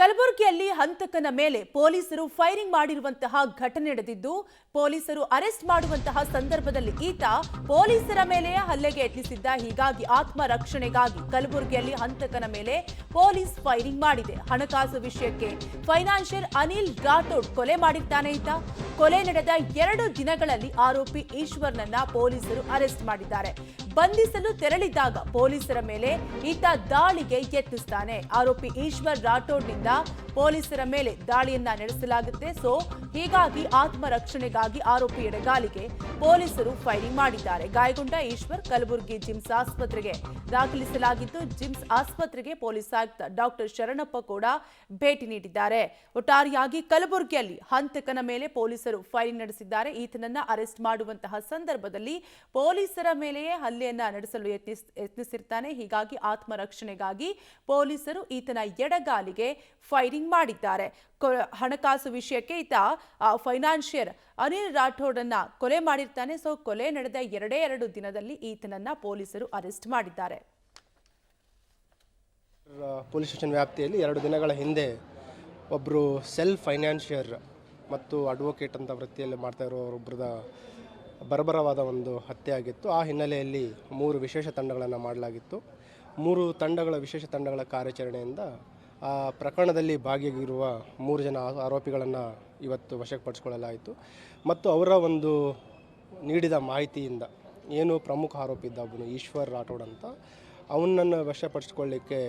ಕಲಬುರಗಿಯಲ್ಲಿ ಹಂತಕನ ಮೇಲೆ ಪೊಲೀಸರು ಫೈರಿಂಗ್ ಮಾಡಿರುವಂತಹ ಘಟನೆ ನಡೆದಿದ್ದು ಪೊಲೀಸರು ಅರೆಸ್ಟ್ ಮಾಡುವಂತಹ ಸಂದರ್ಭದಲ್ಲಿ ಈತ ಪೊಲೀಸರ ಮೇಲೆ ಹಲ್ಲೆಗೆ ಯತ್ನಿಸಿದ್ದ. ಹೀಗಾಗಿ ಆತ್ಮರಕ್ಷಣೆಗಾಗಿ ಕಲಬುರಗಿಯಲ್ಲಿ ಹಂತಕನ ಮೇಲೆ ಪೊಲೀಸ್ ಫೈರಿಂಗ್ ಮಾಡಿದೆ. ಹಣಕಾಸು ವಿಷಯಕ್ಕೆ ಫೈನಾನ್ಷಿಯರ್ ಅನಿಲ್ ರಾಠೋಡ್ ಕೊಲೆ ಮಾಡಿದ್ದಾನೆ ಈತ. ಕೊಲೆ ನಡೆದ 2 ದಿನಗಳಲ್ಲಿ ಆರೋಪಿ ಈಶ್ವರ್ನನ್ನ ಪೊಲೀಸರು ಅರೆಸ್ಟ್ ಮಾಡಿದ್ದಾರೆ. ಬಂಧಿಸಲು ತೆರಳಿದ್ದಾಗ ಪೊಲೀಸರ ಮೇಲೆ ಈತ ದಾಳಿಗೆ ಯತ್ನಿಸ್ತಾನೆ. ಆರೋಪಿ ಈಶ್ವರ್ ರಾಠೋಡ್ನಿಂದ ಪೊಲೀಸರ ಮೇಲೆ ದಾಳಿಯನ್ನ ನಡೆಸಲಾಗುತ್ತೆ. ಹೀಗಾಗಿ ಆತ್ಮರಕ್ಷಣೆಗಾಗಿ ಆರೋಪಿ ಎಡಗಾಲಿಗೆ ಪೊಲೀಸರು ಫೈರಿಂಗ್ ಮಾಡಿದ್ದಾರೆ. ಗಾಯಗೊಂಡ ಈಶ್ವರ್ ಕಲಬುರಗಿ ಜಿಮ್ಸ್ ಆಸ್ಪತ್ರೆಗೆ ದಾಖಲಿಸಲಾಗಿದ್ದು, ಜಿಮ್ಸ್ ಆಸ್ಪತ್ರೆಗೆ ಪೊಲೀಸ್ ಆಯುಕ್ತ ಡಾಕ್ಟರ್ ಶರಣಪ್ಪ ಕೂಡ ಭೇಟಿ ನೀಡಿದ್ದಾರೆ. ಒಟ್ಟಾರೆಯಾಗಿ ಕಲಬುರಗಿಯಲ್ಲಿ ಹಂತಕನ ಮೇಲೆ ಪೊಲೀಸರು ಫೈರಿಂಗ್ ನಡೆಸಿದ್ದಾರೆ. ಈತನನ್ನ ಅರೆಸ್ಟ್ ಮಾಡುವಂತಹ ಸಂದರ್ಭದಲ್ಲಿ ಪೊಲೀಸರ ಮೇಲೆಯೇ ಹಲ್ಲೆಯನ್ನ ನಡೆಸಲು ಯತ್ನಿಸಿರ್ತಾನೆ. ಹೀಗಾಗಿ ಆತ್ಮರಕ್ಷಣೆಗಾಗಿ ಪೊಲೀಸರು ಈತನ ಎಡಗಾಲಿಗೆ ಫೈರಿಂಗ್ ಮಾಡಿದ್ದಾರೆ. ಹಣಕಾಸು ವಿಷಯಕ್ಕೆ ಈತ ಫೈನಾನ್ಷಿಯರ್ ಅನಿಲ್ ರಾಠೋಡನ್ನ ಕೊಲೆ ಮಾಡಿರ್ತಾನೆ. ಕೊಲೆ ನಡೆದ 2 ದಿನದಲ್ಲಿ ಈತನನ್ನ ಪೊಲೀಸರು ಅರೆಸ್ಟ್ ಮಾಡಿದ್ದಾರೆ. ಪೊಲೀಸ್ ಸ್ಟೇಷನ್ ವ್ಯಾಪ್ತಿಯಲ್ಲಿ 2 ದಿನಗಳ ಹಿಂದೆ ಒಬ್ಬರು ಸೆಲ್ಫ್ ಫೈನಾನ್ಷಿಯರ್ ಮತ್ತು ಅಡ್ವೊಕೇಟ್ ಅಂತ ವೃತ್ತಿಯಲ್ಲಿ ಮಾಡ್ತಾ ಇರೋರೊಬ್ಬರದ ಬರ್ಬರವಾದ ಒಂದು ಹತ್ಯೆ ಆಗಿತ್ತು. ಆ ಹಿನ್ನೆಲೆಯಲ್ಲಿ 3 ವಿಶೇಷ ತಂಡಗಳನ್ನು ಮಾಡಲಾಗಿತ್ತು. 3 ತಂಡಗಳ ವಿಶೇಷ ತಂಡಗಳ ಕಾರ್ಯಾಚರಣೆಯಿಂದ ಆ ಪ್ರಕರಣದಲ್ಲಿ ಭಾಗಿಯಾಗಿರುವ 3 ಜನ ಆರೋಪಿಗಳನ್ನು ಇವತ್ತು ವಶಪಡಿಸಿಕೊಳ್ಳಲಾಯಿತು. ಮತ್ತು ಅವರ ಒಂದು ನೀಡಿದ ಮಾಹಿತಿಯಿಂದ ಏನು ಪ್ರಮುಖ ಆರೋಪಿ ಇದ್ದ ಒಬ್ಬನು ಈಶ್ವರ್ ರಾಠೋಡ್ ಅಂತ, ಅವನನ್ನು ವಶಪಡಿಸಿಕೊಳ್ಳಿಕ್ಕೆ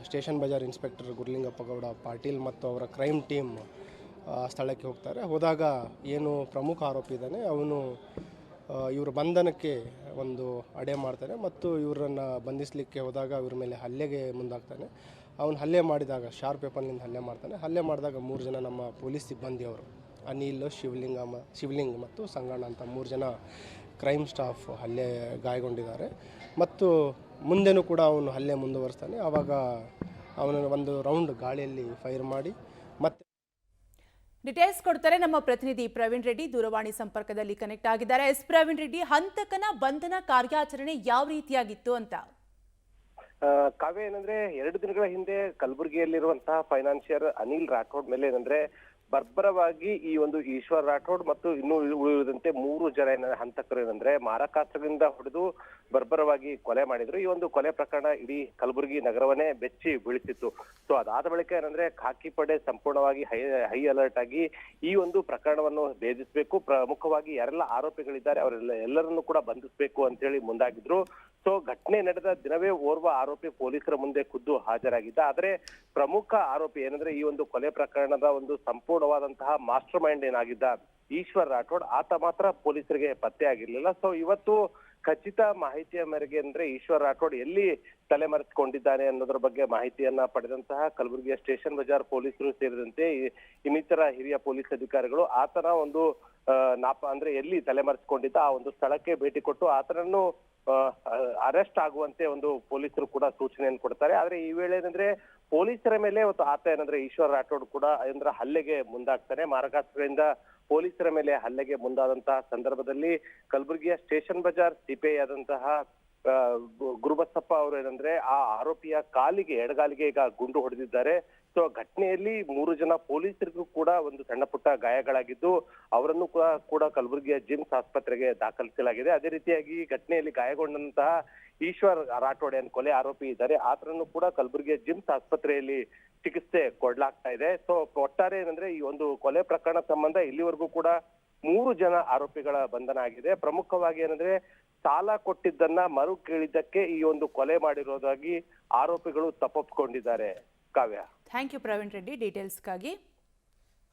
ಸ್ಟೇಷನ್ ಬಜಾರ್ ಇನ್ಸ್ಪೆಕ್ಟರ್ ಗುರುಲಿಂಗಪ್ಪ ಗೌಡ ಪಾಟೀಲ್ ಮತ್ತು ಅವರ ಕ್ರೈಮ್ ಟೀಮ್ ಸ್ಥಳಕ್ಕೆ ಹೋಗ್ತಾರೆ. ಹೋದಾಗ ಏನು ಪ್ರಮುಖ ಆರೋಪಿ ಇದ್ದಾನೆ ಅವನು ಇವರ ಬಂಧನಕ್ಕೆ ಒಂದು ಅಡೆ ಮಾಡ್ತಾನೆ ಮತ್ತು ಇವರನ್ನು ಬಂಧಿಸಲಿಕ್ಕೆ ಹೋದಾಗ ಇವ್ರ ಮೇಲೆ ಹಲ್ಲೆಗೆ ಮುಂದಾಗ್ತಾನೆ. ಅವನು ಹಲ್ಲೆ ಮಾಡಿದಾಗ ಶಾರ್ಪ್ ವೆಪನ್ನಿಂದ ಹಲ್ಲೆ ಮಾಡ್ತಾನೆ. ಹಲ್ಲೆ ಮಾಡಿದಾಗ 3 ಜನ ನಮ್ಮ ಪೊಲೀಸ್ ಸಿಬ್ಬಂದಿಯವರು ಅನಿಲ್, ಶಿವಲಿಂಗ್ ಮತ್ತು ಸಂಗಣ್ಣ ಅಂತ 3 ಜನ ಕ್ರೈಮ್ ಸ್ಟಾಫ್ ಹಲ್ಲೆ ಗಾಯಗೊಂಡಿದ್ದಾರೆ. ಮತ್ತು ಮುಂದೆನೂ ಕೂಡ ಅವನು ಹಲ್ಲೆ ಮುಂದುವರಿಸ್ತಾನೆ. ಆವಾಗ ಅವನು ಒಂದು ರೌಂಡ್ ಗಾಳಿಯಲ್ಲಿ ಫೈರ್ ಮಾಡಿ ಮತ್ತೆ ಡೀಟೇಲ್ಸ್ ಕೊಡ್ತಾರೆ ನಮ್ಮ ಪ್ರತಿನಿಧಿ ಪ್ರವೀಣ್ ರೆಡ್ಡಿ. ದೂರವಾಣಿ ಸಂಪರ್ಕದಲ್ಲಿ ಕನೆಕ್ಟ್ ಆಗಿದ್ದಾರೆ. ಪ್ರವೀಣ್ ರೆಡ್ಡಿ, ಹಂತಕನ ಬಂಧನ ಕಾರ್ಯಾಚರಣೆ ಯಾವ ರೀತಿಯಾಗಿತ್ತು ಅಂತ? ಕಾವ್ಯ, ಏನಂದ್ರೆ 2 ದಿನಗಳ ಹಿಂದೆ ಕಲಬುರಗಿಯಲ್ಲಿರುವಂತಹ ಫೈನಾನ್ಷಿಯರ್ ಅನಿಲ್ ರಾಠೋಡ್ ಮೇಲೆ ಏನಂದ್ರೆ ಬರ್ಬರವಾಗಿ ಈ ಒಂದು ಈಶ್ವರ್ ರಾಠೋಡ್ ಮತ್ತು ಇನ್ನೂ ಉಳಿದಂತೆ 3 ಜನ ಹಂತಕರು ಏನಂದ್ರೆ ಮಾರಕಾಸ್ತ್ರದಿಂದ ಹೊಡೆದು ಬರ್ಬರವಾಗಿ ಕೊಲೆ ಮಾಡಿದ್ರು. ಈ ಒಂದು ಕೊಲೆ ಪ್ರಕರಣ ಇಡೀ ಕಲಬುರಗಿ ನಗರವನ್ನೇ ಬೆಚ್ಚಿ ಬೀಳಿಸಿತ್ತು. ಅದಾದ ಬಳಿಕ ಏನಂದ್ರೆ ಖಾಕಿ ಪಡೆ ಸಂಪೂರ್ಣವಾಗಿ ಹೈ ಅಲರ್ಟ್ ಆಗಿ ಈ ಒಂದು ಪ್ರಕರಣವನ್ನು ಭೇದಿಸಬೇಕು, ಪ್ರಮುಖವಾಗಿ ಯಾರೆಲ್ಲ ಆರೋಪಿಗಳಿದ್ದಾರೆ ಎಲ್ಲರನ್ನು ಕೂಡ ಬಂಧಿಸಬೇಕು ಅಂತ ಹೇಳಿ ಮುಂದಾಗಿದ್ರು. ಘಟನೆ ನಡೆದ ದಿನವೇ ಓರ್ವ ಆರೋಪಿ ಪೊಲೀಸರ ಮುಂದೆ ಖುದ್ದು ಹಾಜರಾಗಿದ್ದ. ಆದ್ರೆ ಪ್ರಮುಖ ಆರೋಪಿ ಏನಂದ್ರೆ ಈ ಒಂದು ಕೊಲೆ ಪ್ರಕರಣದ ಒಂದು ಸಂಪೂರ್ಣವಾದಂತಹ ಮಾಸ್ಟರ್ ಮೈಂಡ್ ಏನಾಗಿದ್ದ ಈಶ್ವರ್ ರಾಠೋಡ್, ಆತ ಮಾತ್ರ ಪೊಲೀಸರಿಗೆ ಪತ್ತೆ ಆಗಿರ್ಲಿಲ್ಲ. ಇವತ್ತು ಖಚಿತ ಮಾಹಿತಿಯ ಮೇರೆಗೆ ಅಂದ್ರೆ ಈಶ್ವರ್ ರಾಠೋಡ್ ಎಲ್ಲಿ ತಲೆಮರೆಸಿಕೊಂಡಿದ್ದಾನೆ ಅನ್ನೋದ್ರ ಬಗ್ಗೆ ಮಾಹಿತಿಯನ್ನ ಪಡೆದಂತಹ ಕಲಬುರಗಿಯ ಸ್ಟೇಷನ್ ಬಜಾರ್ ಪೊಲೀಸರು ಸೇರಿದಂತೆ ಇನ್ನಿತರ ಹಿರಿಯ ಪೊಲೀಸ್ ಅಧಿಕಾರಿಗಳು ಆತನ ಒಂದು ಅಂದ್ರೆ ಎಲ್ಲಿ ತಲೆಮರೆಸಿಕೊಂಡಿದ್ದ ಆ ಒಂದು ಸ್ಥಳಕ್ಕೆ ಭೇಟಿ ಕೊಟ್ಟು ಆತನನ್ನು ಅರೆಸ್ಟ್ ಆಗುವಂತೆ ಒಂದು ಪೊಲೀಸರು ಕೂಡ ಸೂಚನೆಯನ್ನು ಕೊಡ್ತಾರೆ. ಆದ್ರೆ ಈ ವೇಳೆ ಏನಂದ್ರೆ ಪೊಲೀಸರ ಮೇಲೆ ಆತ ಏನಂದ್ರೆ ಈಶ್ವರ್ ರಾಠೋಡ್ ಕೂಡ ಅಂದ್ರೆ ಹಲ್ಲೆಗೆ ಮುಂದಾಗ್ತಾನೆ. ಮಾರಕಾಸ್ತ್ರಗಳಿಂದ ಪೊಲೀಸರ ಮೇಲೆ ಹಲ್ಲೆಗೆ ಮುಂದಾದಂತಹ ಸಂದರ್ಭದಲ್ಲಿ ಕಲಬುರಗಿಯ ಸ್ಟೇಷನ್ ಬಜಾರ್ ಸಿಪಿಐ ಆದಂತಹ ಗುರುಬಸಪ್ಪ ಅವರು ಏನಂದ್ರೆ ಆ ಆರೋಪಿಯ ಎಡಗಾಲಿಗೆ ಈಗ ಗುಂಡು ಹೊಡೆದಿದ್ದಾರೆ. ಘಟನೆಯಲ್ಲಿ 3 ಜನ ಪೊಲೀಸರಿಗೂ ಕೂಡ ಒಂದು ಸಣ್ಣ ಪುಟ್ಟ ಗಾಯಗಳಾಗಿದ್ದು ಅವರನ್ನು ಕೂಡ ಕಲಬುರಗಿಯ ಜಿಮ್ಸ್ ಆಸ್ಪತ್ರೆಗೆ ದಾಖಲಿಸಲಾಗಿದೆ. ಅದೇ ರೀತಿಯಾಗಿ ಘಟನೆಯಲ್ಲಿ ಗಾಯಗೊಂಡಂತಹ ಈಶ್ವರ್ ರಾಠೋಡ್ ಕೊಲೆ ಆರೋಪಿ ಇದ್ದಾರೆ, ಆತನನ್ನು ಕೂಡ ಕಲಬುರಗಿಯ ಜಿಮ್ಸ್ ಆಸ್ಪತ್ರೆಯಲ್ಲಿ ಚಿಕಿತ್ಸೆ ಕೊಡ್ಲಾಗ್ತಾ ಇದೆ. ಒಟ್ಟಾರೆ ಏನಂದ್ರೆ ಈ ಒಂದು ಕೊಲೆ ಪ್ರಕರಣ ಸಂಬಂಧ ಇಲ್ಲಿವರೆಗೂ ಕೂಡ 3 ಜನ ಆರೋಪಿಗಳ ಬಂಧನ ಆಗಿದೆ. ಪ್ರಮುಖವಾಗಿ ಏನಂದ್ರೆ ಸಾಲ ಕೊಟ್ಟಿದ್ದನ್ನ ಮರು ಕೇಳಿದ್ದಕ್ಕೆ ಈ ಒಂದು ಕೊಲೆ ಮಾಡಿರೋದಾಗಿ ಆರೋಪಿಗಳು ತಪ್ಪೊಪ್ಪಿಕೊಂಡಿದ್ದಾರೆ. ಕಾವ್ಯ, ಥ್ಯಾಂಕ್ ಯು ಪ್ರವೀಣ್ ರೆಡ್ಡಿ ಡೀಟೇಲ್ಸ್ಗಾಗಿ.